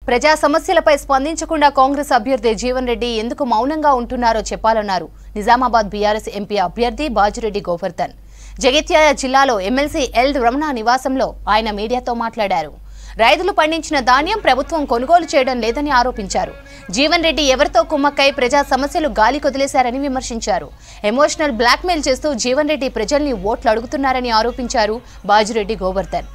ప్రజా సమస్యలపై స్పందించకుండా కాంగ్రెస్ అభ్యర్థి జీవన్ రెడ్డి ఎందుకు మౌనంగా ఉంటున్నారో చెప్పాలన్నారు నిజామాబాద్ బీఆర్ఎస్ ఎంపీ అభ్యర్థి బాజిరెడ్డి గోవర్ధన్. జగిత్యాల జిల్లాలో ఎమ్మెల్సీ ఎల్ రమణ నివాసంలో ఆయన మీడియాతో మాట్లాడారు. రైతులు పండించిన ధాన్యం ప్రభుత్వం కొనుగోలు చేయడం లేదని ఆరోపించారు. జీవన్ రెడ్డి ఎవరితో కుమ్మక్కై ప్రజా సమస్యలు గాలి కొదిలేశారని విమర్శించారు. ఎమోషనల్ బ్లాక్మెయిల్ చేస్తూ జీవన్ రెడ్డి ప్రజల్ని ఓట్లు అడుగుతున్నారని ఆరోపించారు బాజిరెడ్డి గోవర్ధన్.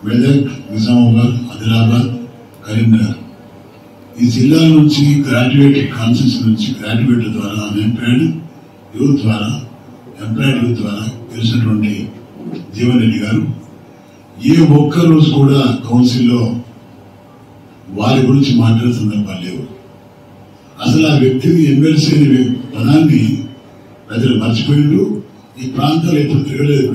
మెదక్, నిజామాబాద్, ఆదిలాబాద్, కరీంనగర్ ఈ జిల్లాల నుంచి గ్రాడ్యుయేట్ కాన్స్టిట్యూన్సీ నుంచి గ్రాడ్యుయేట్ ద్వారా అన్ఎంప్లాయిడ్ యూత్ ద్వారా ఎంప్లాయిడ్ యూత్ ద్వారా తెలిసినటువంటి జీవన్ రెడ్డి గారు ఏ ఒక్క రోజు కూడా కౌన్సిల్లో వారి గురించి మాట్లాడే సందర్భాలు లేవు. అసలు ఆ వ్యక్తిని ఎమ్మెల్సీ అనే పదాన్ని ప్రజలు మర్చిపోయిండు. ఈ ప్రాంతాలు ఎప్పుడు తిరగలేదు.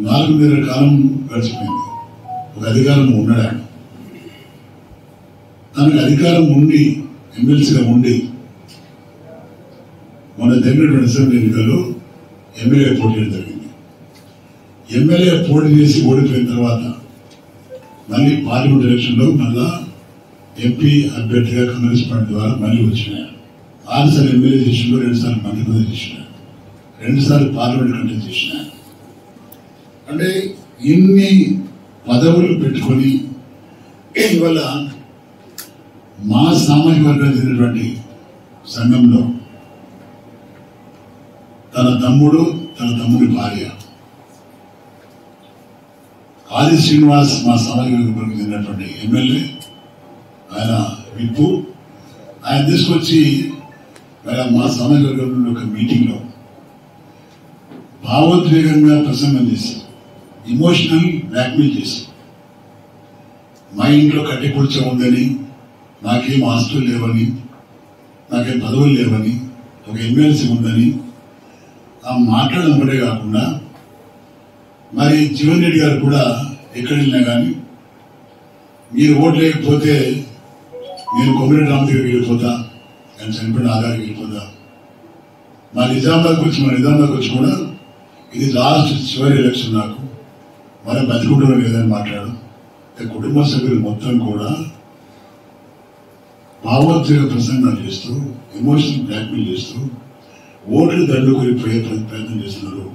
4 కాలం గడిచిపోయింది. ఒక అధికారం ఉన్నాడు. ఆయన తనకు అధికారం ఉండి ఎమ్మెల్సీగా ఉండి మొన్న జరిగినటువంటి అసెంబ్లీ ఎన్నికల్లో ఎమ్మెల్యే పోటీ జరిగింది. ఎమ్మెల్యే పోటీ చేసి ఓడిపోయిన తర్వాత మళ్ళీ పార్లమెంట్ ఎలక్షన్లో మళ్ళా ఎంపీ అభ్యర్థిగా కాంగ్రెస్ పార్టీ ద్వారా మళ్ళీ వచ్చినాయి. 6 సార్లు ఎమ్మెల్యే చేసినా, 2 సార్లు మంత్రిపదవి చేసినా, 2 సార్లు పార్లమెంట్ కంటెస్ట్ చేసినా. అంటే ఇన్ని పదవులు పెట్టుకొని ఇవాళ మా సామాజిక వర్గానికి చెందినటువంటి సంఘంలో తన తమ్ముడి భార్య ఆది శ్రీనివాస్ మా సామాజిక వర్గానికి చెందినటువంటి ఎమ్మెల్యే, ఆయన విప్పు, ఆయన తీసుకొచ్చి మా సామాజిక వర్గంలో ఒక మీటింగ్లో భావోద్వేగంగా ప్రసంగం చేసి ఇమోషనల్ బ్లాక్మెయిల్ చేసి మా ఇంట్లో కట్టి కూర్చో ఉందని, నాకేం ఆస్తులు లేవని, నాకేం పదవులు లేవని, ఒక ఎమ్మెల్సీ ఉందని ఆ మాట్లాడడం ఒకటే కాకుండా మరి జీవన్ రెడ్డి గారు కూడా ఎక్కడ వెళ్ళినా కానీ మీరు ఓట్లు లేకపోతే నేను కొమ్మిరెడ్డి రామ దగ్గరికి వెళ్ళిపోతా, నేను చనిపోయిన ఆధారికి వెళ్ళిపోతా, మా నిజామాబాద్కి వచ్చి కూడా ఇది లాస్ట్ చివరి ఎలక్షన్, నాకు మనం బతికుండడం లేదని మాట్లాడు. కుటుంబ సభ్యులు మొత్తం కూడా భావోద్వేగ ప్రసంగాలు చేస్తూ ఎమోషనల్ బ్లాక్మెయిల్ చేస్తూ ఓట్లు దండుకొని పోయే ప్రయత్నం చేస్తున్నారు.